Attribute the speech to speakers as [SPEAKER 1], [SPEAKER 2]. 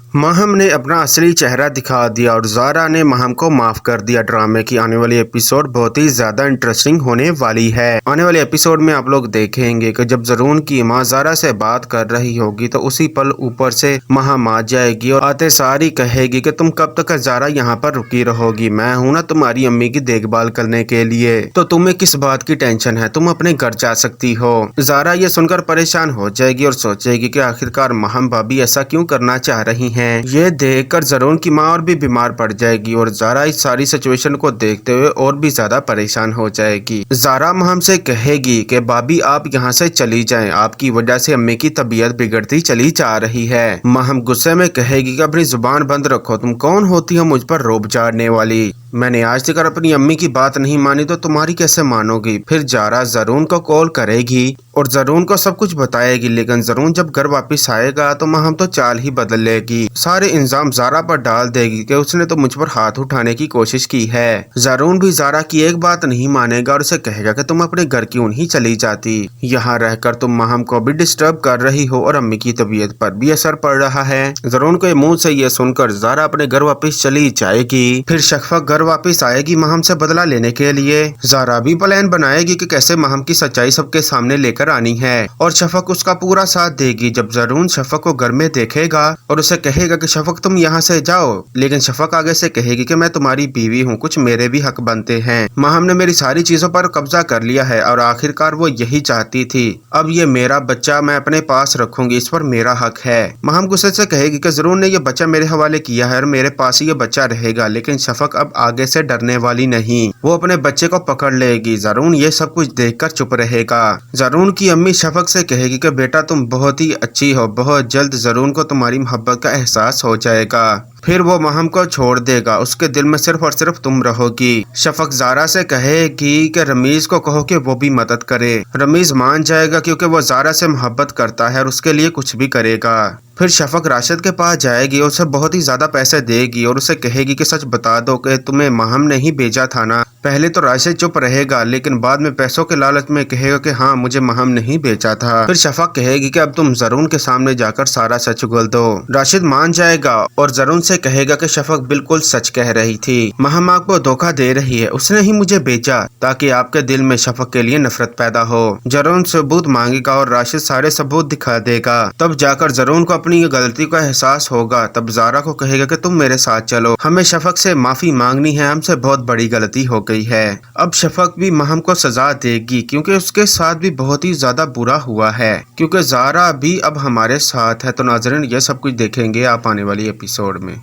[SPEAKER 1] माहम ने अपना असली चेहरा दिखा दिया और ज़ारा ने माहम को माफ कर दिया। ड्रामे की आने वाली एपिसोड बहुत ही ज्यादा इंटरेस्टिंग होने वाली है। आने वाले एपिसोड में आप लोग देखेंगे कि जब ज़रून की माँ ज़ारा से बात कर रही होगी तो उसी पल ऊपर से माहम आ जाएगी और आते सारी कहेगी कि तुम कब तक ज़ारा यहाँ पर रुकी रहोगी, मैं हूँ ना तुम्हारी अम्मी की देखभाल करने के लिए, तो तुम्हें किस बात की टेंशन है, तुम अपने घर जा सकती हो। ज़ारा ये सुनकर परेशान हो जाएगी और सोचेगी कि आखिरकार माहम भाभी ऐसा क्यों करना चाह रही हैं। ये देखकर ज़रून की माँ और भी बीमार पड़ जाएगी और ज़ारा इस सारी सिचुएशन को देखते हुए और भी ज्यादा परेशान हो जाएगी। ज़ारा माहम से कहेगी कि भाभी आप यहाँ से चली जाएं, आपकी वजह से अम्मी की तबीयत बिगड़ती चली जा रही है। माहम गुस्से में कहेगी कि अपनी जुबान बंद रखो, तुम कौन होती हो मुझ पर रोब झाड़ने वाली, मैंने आज तक अपनी अम्मी की बात नहीं मानी तो तुम्हारी कैसे मानोगी। फिर ज़ारा ज़रून को कॉल करेगी और ज़रून को सब कुछ बताएगी, लेकिन ज़रून जब घर वापस आएगा तो माहम तो चाल ही बदल लेगी, सारे इल्जाम ज़ारा पर डाल देगी कि उसने तो मुझ पर हाथ उठाने की कोशिश की है। ज़रून भी ज़ारा की एक बात नहीं मानेगा और उसे कहेगा कि तुम अपने घर क्यों नहीं चली जाती, यहाँ रहकर तुम माहम को भी डिस्टर्ब कर रही हो और अम्मी की तबीयत पर भी असर पड़ रहा है। ज़रून के मुंह से ये सुनकर ज़ारा अपने घर वापस चली जाएगी। फिर शफक घर वापस आएगी माहम से बदला लेने के लिए। ज़ारा भी प्लान बनाएगी कि कैसे माहम की सच्चाई सबके सामने लेकर आनी है और शफक उसका पूरा साथ देगी। जब ज़रून शफक को घर में देखेगा और उसे कहेगा कि शफक तुम यहाँ से जाओ, लेकिन शफक आगे से कहेगी कि मैं तुम्हारी बीवी हूँ, कुछ मेरे भी हक बनते हैं, माहम ने मेरी सारी चीजों पर कब्जा कर लिया है और आखिरकार वो यही चाहती थी, अब ये मेरा बच्चा मैं अपने पास रखूंगी, इस पर मेरा हक है। माहम गुस्से से कहेगी कि ज़रून ने ये बच्चा मेरे हवाले किया है और मेरे पास ही ये बच्चा रहेगा, लेकिन शफक अब आगे से डरने वाली नहीं, वो अपने बच्चे को पकड़ लेगी। ज़रून ये सब कुछ देखकर चुप रहेगा। ज़रून की अम्मी शफक से कहेगी कि बेटा तुम बहुत ही अच्छी हो, बहुत जल्द ज़रून को तुम्हारी मोहब्बत का एहसास हो जाएगा, फिर वो माहम को छोड़ देगा, उसके दिल में सिर्फ और सिर्फ तुम रहोगी। शफक ज़ारा से कहेगी कि रमीज को कहो कि वो भी मदद करे। रमीज मान जाएगा क्योंकि वो ज़ारा से मोहब्बत करता है और उसके लिए कुछ भी करेगा। फिर शफक राशिद के पास जाएगी और उसे बहुत ही ज्यादा पैसे देगी और उसे कहेगी कि सच बता दो कि तुम्हें माहम ने ही भेजा था ना। पहले तो राशिद चुप रहेगा, लेकिन बाद में पैसों के लालच में कहेगा कि हाँ मुझे माहम ने ही भेजा था। फिर शफक कहेगी कि अब तुम ज़रून के सामने जाकर सारा सच उगल दो। राशिद मान जाएगा और ज़रून से कहेगा कि शफक बिल्कुल सच कह रही थी, माहम आपको धोखा दे रही है, उसने ही मुझे भेजा ताकि आपके दिल में शफक के लिए नफरत पैदा हो। ज़रून सबूत मांगेगा और राशिद सारे सबूत दिखा देगा, तब जाकर ज़रून को अपनी गलती का एहसास होगा। तब ज़ारा को कहेगा कि तुम मेरे साथ चलो, हमें शफक से माफी मांगनी है, हमसे बहुत बड़ी गलती हो गई है। अब शफक भी माहम को सजा देगी क्योंकि उसके साथ भी बहुत ही ज्यादा बुरा हुआ है, क्योंकि ज़ारा भी अब हमारे साथ है। तो नाज़रीन ये सब कुछ देखेंगे आप आने वाली एपिसोड में।